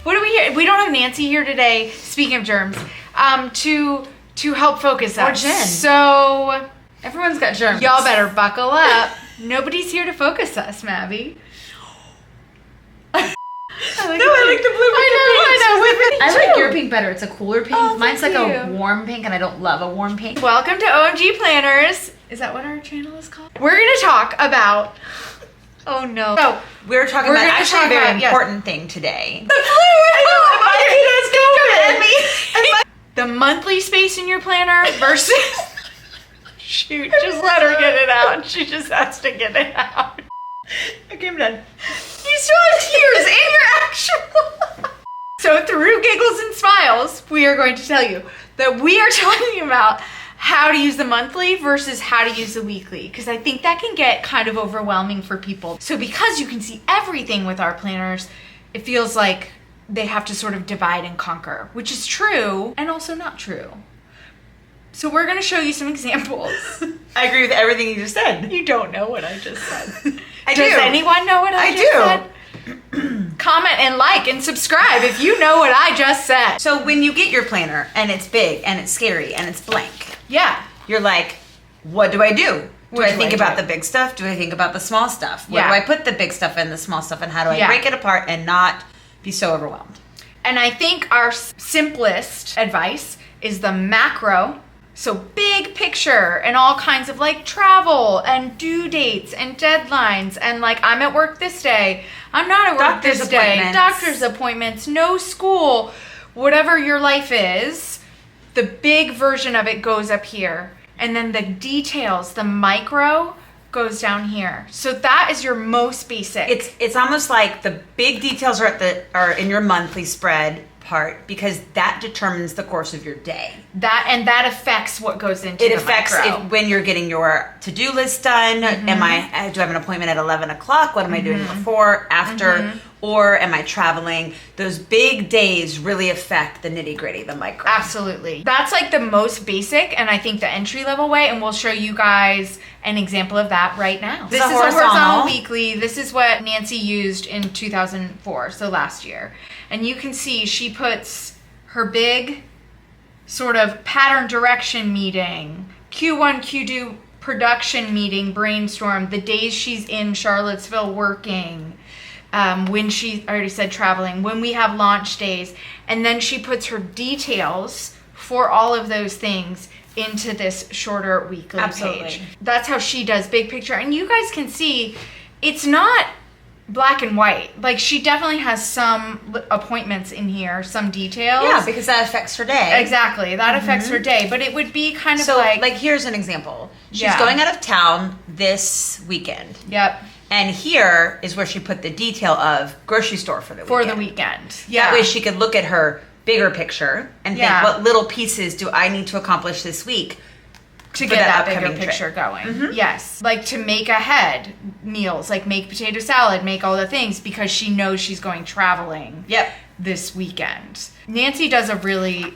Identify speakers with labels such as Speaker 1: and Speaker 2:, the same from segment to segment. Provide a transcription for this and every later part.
Speaker 1: What do we hear? We don't have Nancy here today, speaking of germs, to help focus us.
Speaker 2: Or Jen.
Speaker 1: So
Speaker 2: Everyone's got germs.
Speaker 1: y'all better buckle up. Nobody's here to focus us, Mabby.
Speaker 2: I like the blue. I like your pink better. It's a cooler pink.
Speaker 1: Oh,
Speaker 2: Mine's like
Speaker 1: thank
Speaker 2: a
Speaker 1: you.
Speaker 2: warm pink, and I don't love a warm pink.
Speaker 1: Welcome to OMG Planners. Is that what our channel is called? We're going to talk about... Oh, no. So,
Speaker 3: We're talking
Speaker 1: We're
Speaker 3: about
Speaker 1: gonna
Speaker 3: actually
Speaker 1: talk
Speaker 3: a very
Speaker 1: about- yes.
Speaker 3: important thing today.
Speaker 1: the flu! The monthly space in your planner versus... Shoot, just let her get it out. She just has to get it out.
Speaker 3: Okay, I'm done.
Speaker 1: You still have tears in your actual... So through giggles and smiles, we are going to tell you that we are talking about how to use the monthly versus how to use the weekly, because I think that can get kind of overwhelming for people. So because you can see everything with our planners, it feels like they have to sort of divide and conquer, which is true and also not true. So we're going to show you some examples.
Speaker 3: I agree with everything you just said.
Speaker 1: You don't know what I just said.
Speaker 3: I
Speaker 1: Does
Speaker 3: do.
Speaker 1: anyone know what I just said? Comment and like and subscribe if you know what I just said.
Speaker 3: So when you get your planner and it's big and it's scary and it's blank,
Speaker 1: Yeah.
Speaker 3: you're like, what do I do? Do
Speaker 1: What
Speaker 3: I
Speaker 1: do
Speaker 3: think
Speaker 1: I
Speaker 3: about
Speaker 1: do?
Speaker 3: the big stuff? Do I think about the small stuff? Where
Speaker 1: Yeah.
Speaker 3: do I put the big stuff and the small stuff, and how do I
Speaker 1: Yeah.
Speaker 3: break it apart and not be so overwhelmed?
Speaker 1: And I think our simplest advice is the macro. So big picture and all kinds of like travel and due dates and deadlines and like I'm at work this day, I'm not at work
Speaker 3: Doctor's
Speaker 1: this day,
Speaker 3: appointments.
Speaker 1: doctor's appointments, no school, whatever your life is, the big version of it goes up here. And then the details, the micro goes down here. So that is your most basic.
Speaker 3: It's almost like the big details are in your monthly spread part, because that determines the course of your day.
Speaker 1: that affects what goes into
Speaker 3: It
Speaker 1: the
Speaker 3: affects
Speaker 1: micro.
Speaker 3: it when you're getting your to-do list done. Do I have an appointment at 11 o'clock? What am I doing before, after, or am I traveling? Those big days really affect the nitty-gritty, the micro.
Speaker 1: Absolutely. That's like the most basic and I think the entry level way, and we'll show you guys an example of that right now. This
Speaker 3: a
Speaker 1: is a horizontal
Speaker 3: horizontal
Speaker 1: weekly. This is what Nancy used in 2004, so last year. And you can see she puts her big sort of pattern direction meeting, Q1, Q2 production meeting, brainstorm, the days she's in Charlottesville working, when she already said traveling, when we have launch days, and then she puts her details for all of those things into this shorter weekly page. That's how she does big picture. And you guys can see it's not black and white. Like she definitely has some appointments in here, some details.
Speaker 3: Yeah, because that affects her day.
Speaker 1: Exactly. That affects her day. But it would be kind of
Speaker 3: So,
Speaker 1: like
Speaker 3: here's an example. She's
Speaker 1: Yeah.
Speaker 3: going out of town this weekend.
Speaker 1: Yep.
Speaker 3: And here is where she put the detail of grocery store for the weekend.
Speaker 1: For the weekend. Yeah.
Speaker 3: That way she could look at her bigger picture and
Speaker 1: Yeah.
Speaker 3: think, what little pieces do I need to accomplish this week
Speaker 1: to
Speaker 3: for
Speaker 1: get that bigger
Speaker 3: upcoming trip?
Speaker 1: picture going. Yes. Like to make ahead meals, like make potato salad, make all the things because she knows she's going traveling
Speaker 3: Yep.
Speaker 1: this weekend. Nancy does a really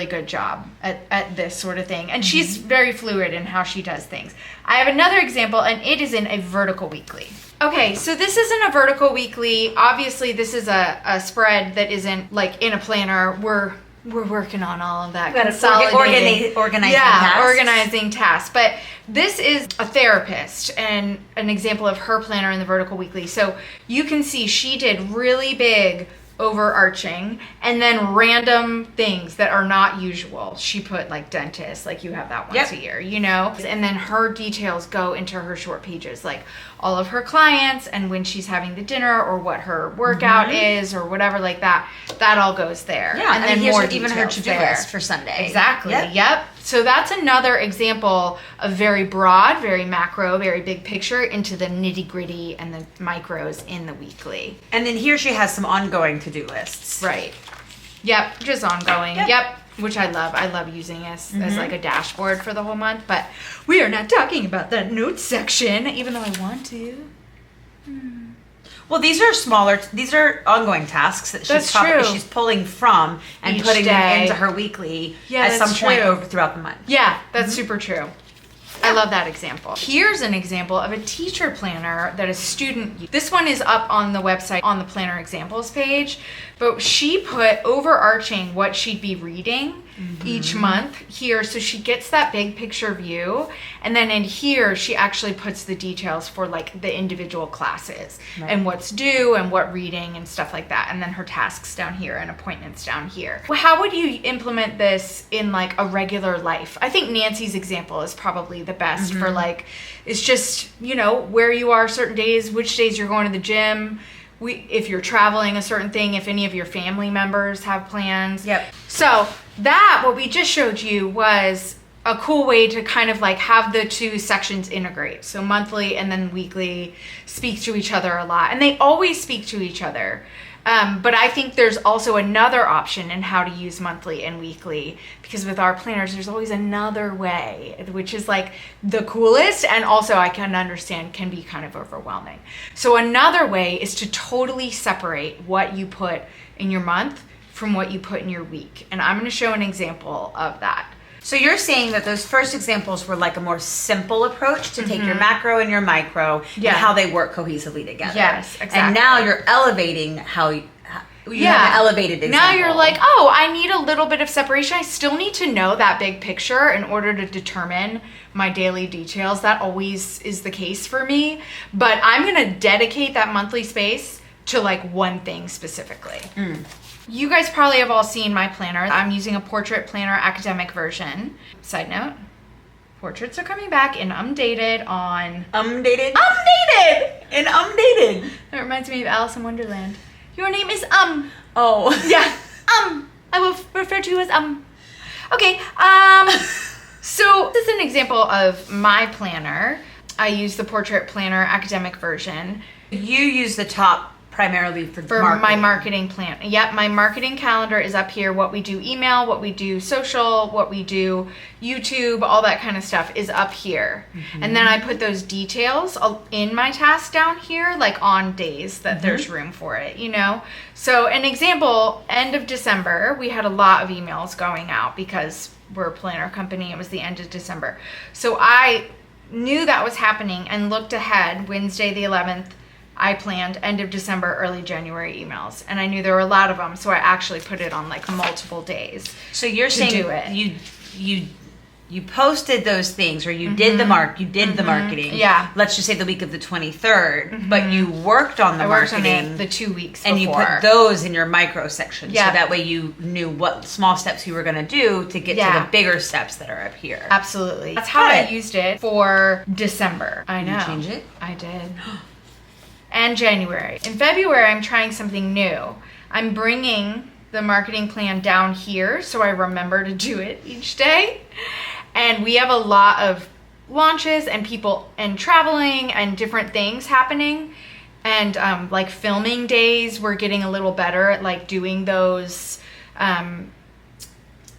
Speaker 1: good job at this sort of thing. And she's very fluid in how she does things. I have another example and it is in a vertical weekly. Okay, so this isn't a vertical weekly. Obviously this is a spread that isn't like in a planner. We're working on all of that. Consolidating.
Speaker 3: Organizing tasks.
Speaker 1: Organizing tasks. But this is a therapist and an example of her planner in the vertical weekly. So you can see she did really big overarching and then random things that are not usual. She put like dentist, like you have that once a year, you know? And then her details go into her short pages, like all of her clients and when she's having the dinner or what her workout is or whatever like that. That all goes there.
Speaker 3: Yeah,
Speaker 1: and then
Speaker 3: here's
Speaker 1: more
Speaker 3: even her
Speaker 1: details
Speaker 3: to-do
Speaker 1: there.
Speaker 3: list for Sunday.
Speaker 1: Exactly. Yep. So that's another example of very broad, very macro, very big picture into the nitty gritty and the micros in the weekly.
Speaker 3: And then here she has some ongoing to-do lists.
Speaker 1: Right. Yep. Just ongoing.
Speaker 3: Yep.
Speaker 1: Which I love. I love using as like a dashboard for the whole month. But we are not talking about that notes section, even though I want to.
Speaker 3: Well, these are ongoing tasks that she's pulling from and
Speaker 1: Each
Speaker 3: putting them
Speaker 1: day.
Speaker 3: into her weekly
Speaker 1: Yeah,
Speaker 3: at some
Speaker 1: that's
Speaker 3: point
Speaker 1: true.
Speaker 3: over throughout the month.
Speaker 1: Yeah, that's super true. I love that example. Here's an example of a teacher planner that a student used. This one is up on the website on the planner examples page, but she put overarching what she'd be reading each month here, so she gets that big picture view, and then in here she actually puts the details for like the individual classes and what's due and what reading and stuff like that, and then her tasks down here and appointments down here. Well, how would you implement this in like a regular life? I think Nancy's example is probably the best for like, it's just, you know, where you are certain days, which days you're going to the gym, if you're traveling a certain thing, if any of your family members have plans. So that, what we just showed you, was a cool way to kind of like have the two sections integrate. So monthly and then weekly speak to each other a lot. And they always speak to each other. But I think there's also another option in how to use monthly and weekly, because with our planners, there's always another way, which is like the coolest, and also I can understand can be kind of overwhelming. So another way is to totally separate what you put in your month from what you put in your week. And I'm going to show an example of that.
Speaker 3: So you're saying that those first examples were like a more simple approach to take your macro and your micro and how they work cohesively together.
Speaker 1: Yes, exactly.
Speaker 3: And now you're elevating how you have an elevated example.
Speaker 1: Now you're like, oh, I need a little bit of separation. I still need to know that big picture in order to determine my daily details. That always is the case for me. But I'm going to dedicate that monthly space to like one thing specifically. You guys probably have all seen my planner. I'm using a portrait planner academic version. Side note, portraits are coming back in Undated on...
Speaker 3: Undated?
Speaker 1: Undated!
Speaker 3: Undated.
Speaker 1: That reminds me of Alice in Wonderland. Your name is
Speaker 3: Oh.
Speaker 1: Yeah. I will refer to you as Okay. So this is an example of my planner. I use the portrait planner academic version.
Speaker 3: You use the top primarily for
Speaker 1: marketing. My marketing plan. Yep, my marketing calendar is up here. What we do email, what we do social, what we do YouTube, all that kind of stuff is up here. And then I put those details in my task down here, like on days that there's room for it, you know? So an example, end of December, we had a lot of emails going out because we're a planner company. It was the end of December. So I knew that was happening and looked ahead. Wednesday the 11th, I planned end of December, early January emails, and I knew there were a lot of them, so I actually put it on like multiple days.
Speaker 3: So you're saying
Speaker 1: do it.
Speaker 3: You posted those things, or you did the marketing.
Speaker 1: Yeah.
Speaker 3: Let's just say the week of the 23rd, but you worked on the marketing.
Speaker 1: I worked on it the 2 weeks
Speaker 3: and
Speaker 1: before.
Speaker 3: you put those in your micro section, so that way you knew what small steps you were going to do to get to the bigger steps that are up here.
Speaker 1: Absolutely. That's how I used it for December. I know.
Speaker 3: Did you change it?
Speaker 1: I did. And January. In February, I'm trying something new. I'm bringing the marketing plan down here so I remember to do it each day. And we have a lot of launches and people and traveling and different things happening. And like filming days, we're getting a little better at like doing those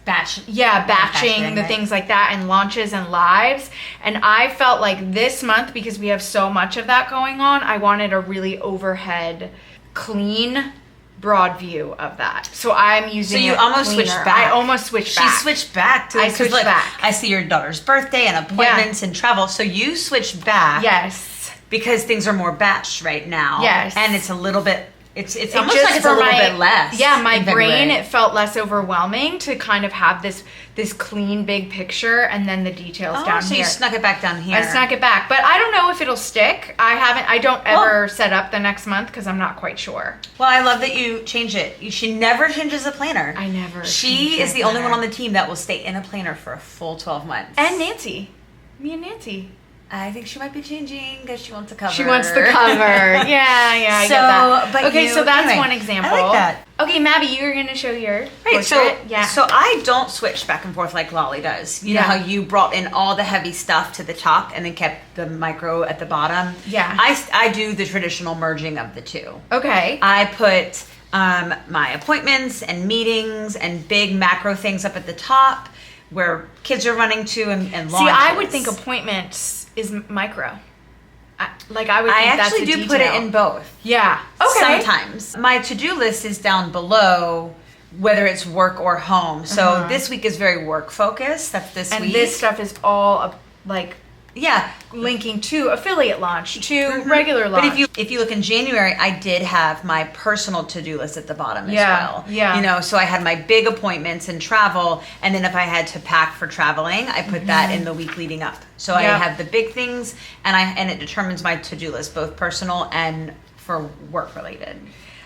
Speaker 1: batching the things like that, and launches and lives. And I felt like this month, because we have so much of that going on, I wanted a really overhead, clean, broad view of that. So I'm using.
Speaker 3: So you almost switched back.
Speaker 1: I almost switched back.
Speaker 3: She switched back to.
Speaker 1: I switched back.
Speaker 3: I see your daughter's birthday and appointments and travel. So you switched back.
Speaker 1: Yes.
Speaker 3: Because things are more batched right now.
Speaker 1: Yes.
Speaker 3: And it's a little bit. It's almost like it's a little bit less.
Speaker 1: Yeah, my brain, it felt less overwhelming to kind of have this clean big picture, and then the details down
Speaker 3: so
Speaker 1: here.
Speaker 3: You snuck it back down here.
Speaker 1: I snuck it back, but I don't know if it'll stick. I don't ever set up the next month because I'm not quite sure.
Speaker 3: Well, I love that you change it. She never changes a planner.
Speaker 1: I never.
Speaker 3: She is the only one on the team that will stay in a planner for a full 12 months.
Speaker 1: And Nancy. Me and Nancy.
Speaker 3: I think she might be changing because she wants a cover.
Speaker 1: She wants the cover. Yeah, I get that. But okay, so that's one example.
Speaker 3: I like that.
Speaker 1: Okay, Mabby, you were going to show your portrait.
Speaker 3: So I don't switch back and forth like Lolly does. You know how you brought in all the heavy stuff to the top and then kept the micro at the bottom?
Speaker 1: Yeah.
Speaker 3: I do the traditional merging of the two.
Speaker 1: Okay.
Speaker 3: I put my appointments and meetings and big macro things up at the top where kids are running to and launches.
Speaker 1: See, I would think appointments is micro. I would think that's a detail.
Speaker 3: I actually do put it in both.
Speaker 1: Yeah. Okay.
Speaker 3: Sometimes. My to-do list is down below, whether it's work or home. So this week is very work focused. That's this week.
Speaker 1: And this stuff is all like
Speaker 3: Yeah.
Speaker 1: linking to affiliate launch, to regular launch.
Speaker 3: But if you look in January, I did have my personal to-do list at the bottom as
Speaker 1: Yeah,
Speaker 3: well.
Speaker 1: yeah.
Speaker 3: You know, so I had my big appointments and travel, and then if I had to pack for traveling, I put that in the week leading up. So I have the big things, and it determines my to-do list, both personal and for work related.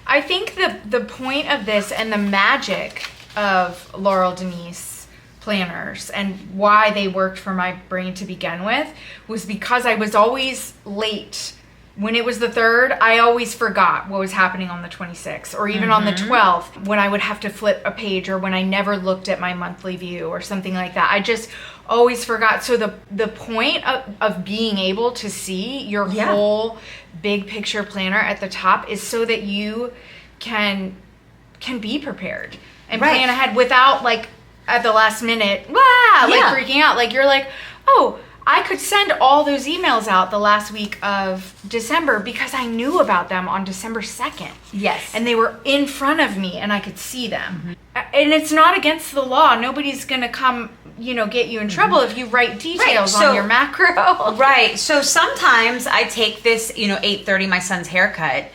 Speaker 1: I think the point of this and the magic of Laurel Denise planners and why they worked for my brain to begin with was because I was always late. When it was the 3rd, I always forgot what was happening on the 26th or even on the 12th when I would have to flip a page or when I never looked at my monthly view or something like that. I just always forgot. So the point of being able to see your whole big picture planner at the top is so that you can be prepared and plan ahead without like at the last minute, freaking out. Like you're like, oh, I could send all those emails out the last week of December because I knew about them on December 2nd.
Speaker 3: Yes.
Speaker 1: And they were in front of me and I could see them. And it's not against the law. Nobody's going to come, get you in trouble if you write details on your macro.
Speaker 3: Right. So sometimes I take this, 8:30, my son's haircut.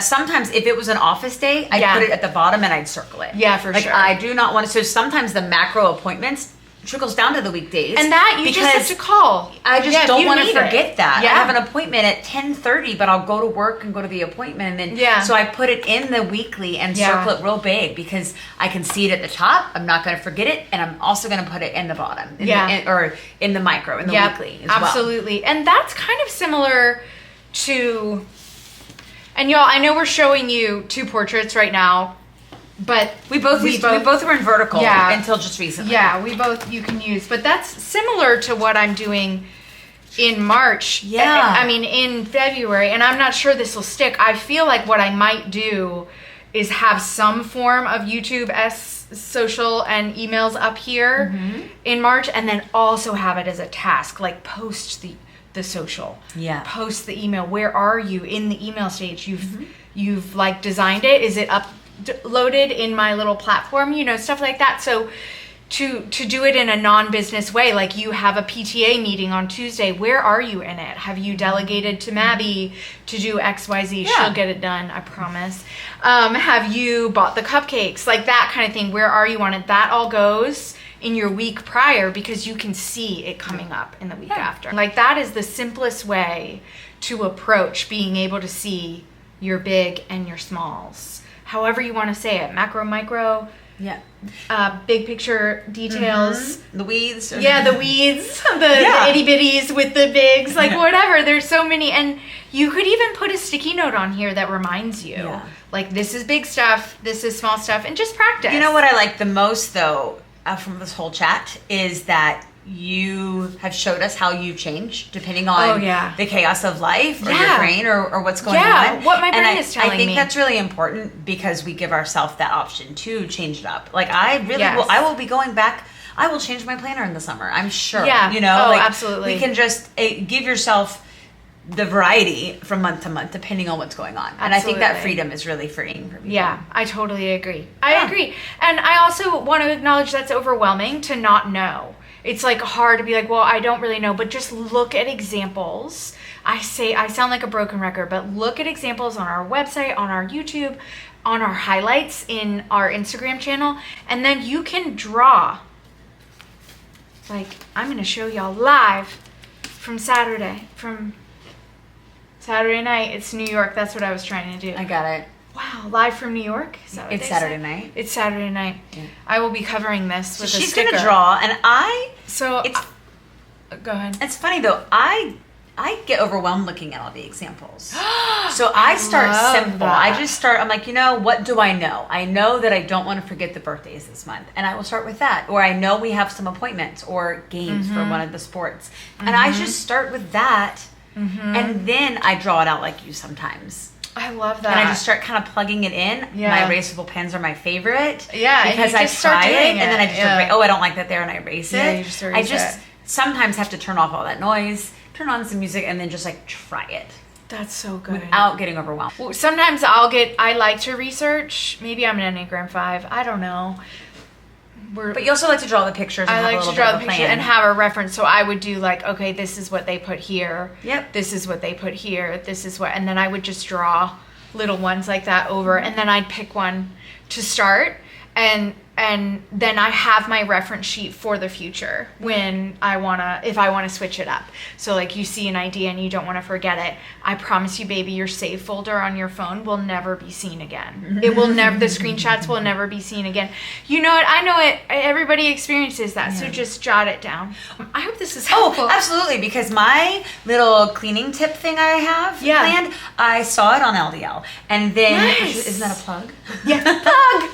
Speaker 3: Sometimes if it was an office day, I'd put it at the bottom and I'd circle it.
Speaker 1: Yeah, for sure.
Speaker 3: I do not want to. So sometimes the macro appointments trickles down to the weekdays.
Speaker 1: And that you just have to call.
Speaker 3: I just don't want to forget that.
Speaker 1: Yeah.
Speaker 3: I have an appointment at 10:30, but I'll go to work and go to the appointment. And then, so I put it in the weekly and circle it real big because I can see it at the top. I'm not going to forget it. And I'm also going to put it in the bottom. Or in the micro, in the weekly as
Speaker 1: absolutely. Well. And that's kind of similar to... And y'all, I know we're showing you 2 portraits right now, but
Speaker 3: we both were in vertical until just recently.
Speaker 1: Yeah, you can use, but that's similar to what I'm doing in March.
Speaker 3: Yeah.
Speaker 1: I mean, in February, and I'm not sure this will stick. I feel like what I might do is have some form of YouTube social and emails up here in March, and then also have it as a task, like post the social, post the email. Where are you in the email stage? You've like designed it. Is it uploaded in my little platform? Stuff like that. So to do it in a non-business way, like you have a PTA meeting on Tuesday. Where are you in it? Have you delegated to Mabby to do XYZ? She'll get it done, I promise. Have you bought the cupcakes? Like that kind of thing. Where are you on it? That all goes in your week prior because you can see it coming up in the week after. Like that is the simplest way to approach being able to see your big and your smalls. However you want to say it. Macro, micro.
Speaker 3: Yeah.
Speaker 1: Big picture details.
Speaker 3: The weeds.
Speaker 1: Yeah, the weeds. The itty bitties with the bigs. Like whatever. There's so many. And you could even put a sticky note on here that reminds you. Yeah. Like this is big stuff. This is small stuff. And just practice.
Speaker 3: You know what I like the most though from this whole chat is that you have showed us how you change depending on the chaos of life or your brain or what's going on.
Speaker 1: What my brain is telling me.
Speaker 3: I think that's really important because we give ourselves that option to change it up. Like I will be going back. I will change my planner in the summer. I'm sure.
Speaker 1: Yeah. Absolutely.
Speaker 3: We can just give yourself the variety from month to month depending on what's going on. And I think that freedom is really freeing for people.
Speaker 1: Yeah, I totally agree. I agree. And I also want to acknowledge that's overwhelming to not know. It's like hard to be like, well, I don't really know, but just look at examples. I sound like a broken record, but look at examples on our website, on our YouTube, on our highlights in our Instagram channel, and then you can draw. Like, I'm going to show y'all live from Saturday night. It's New York. That's what I was trying to do.
Speaker 3: I got it.
Speaker 1: Wow, live from New York?
Speaker 3: It's Saturday night.
Speaker 1: It's Saturday night. Yeah. I will be covering this with a sticker.
Speaker 3: She's going to draw, and
Speaker 1: go ahead.
Speaker 3: It's funny, though. I get overwhelmed looking at all the examples. So I start simple. I just start, I'm like, what do I know? I know that I don't want to forget the birthdays this month. And I will start with that. Or I know we have some appointments or games for one of the sports. And I just start with that. And then I draw it out like you sometimes.
Speaker 1: I love that.
Speaker 3: And I just start kind of plugging it in. Yeah. My erasable pens are my favorite.
Speaker 1: Yeah.
Speaker 3: Because I try it and then I just erase, I don't like that there, and I erase it.
Speaker 1: Yeah, you just erase it.
Speaker 3: Sometimes have to turn off all that noise, turn on some music, and then just like try it.
Speaker 1: That's so good.
Speaker 3: Without getting overwhelmed.
Speaker 1: Well, sometimes I like to research. Maybe I'm an Enneagram 5. I don't know.
Speaker 3: But you also like to draw the pictures. And
Speaker 1: I
Speaker 3: have a
Speaker 1: like
Speaker 3: little
Speaker 1: to draw
Speaker 3: bit
Speaker 1: the
Speaker 3: of a
Speaker 1: picture
Speaker 3: plan.
Speaker 1: and have a reference. So I would do like, okay, this is what they put here.
Speaker 3: Yep.
Speaker 1: This is what they put here. This is what, and then I would just draw little ones like that over, and then I'd pick one to start, and then I have my reference sheet for the future when if I wanna switch it up. So like you see an idea and you don't wanna forget it, I promise you, baby, your save folder on your phone will never be seen again. It will never, the screenshots will never be seen again. You know it, I know it, everybody experiences that, so just jot it down. I hope this is helpful.
Speaker 3: Oh, absolutely, because my little cleaning tip thing I have planned, I saw it on LDL, and then, isn't that a plug?
Speaker 1: Yeah, plug!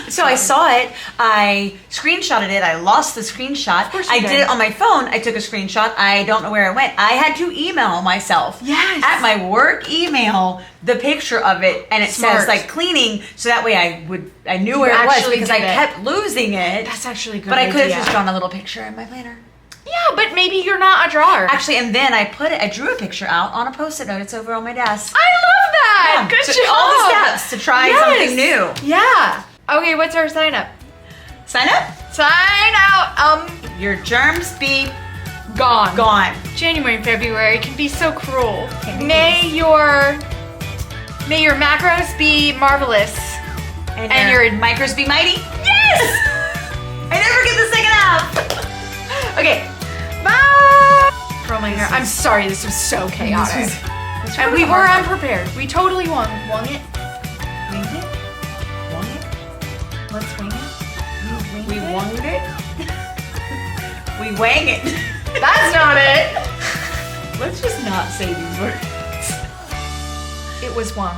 Speaker 3: So I saw it, I screenshotted it, I lost the screenshot.
Speaker 1: Of course you
Speaker 3: I
Speaker 1: did.
Speaker 3: did it on my phone, I took a screenshot, I don't know where it went. I had to email myself at my work email the picture of it, and it says like cleaning, so that way I knew where it was, because I kept losing it.
Speaker 1: That's actually a good
Speaker 3: But I
Speaker 1: idea.
Speaker 3: could have just drawn a little picture in my planner.
Speaker 1: Yeah, but maybe you're not a drawer.
Speaker 3: Actually, and then I drew a picture out on a Post-it note. It's over on my desk.
Speaker 1: I love that! Good job!
Speaker 3: All the steps to try something new.
Speaker 1: Yeah. Okay, what's our sign up?
Speaker 3: Sign up.
Speaker 1: Sign out.
Speaker 3: Your germs be
Speaker 1: Gone.
Speaker 3: gone.
Speaker 1: January and February can be so cruel. May your macros be marvelous.
Speaker 3: And your micros be mighty.
Speaker 1: Yes!
Speaker 3: I never get the second half.
Speaker 1: Okay. Bye. Curl my hair. I'm sorry, this was so chaotic. And we were unprepared. We totally won it.
Speaker 3: Wing it.
Speaker 1: Let's wing it.
Speaker 3: We wung it. We wang it.
Speaker 1: That's not it.
Speaker 3: Let's just not say these words.
Speaker 1: It was wung.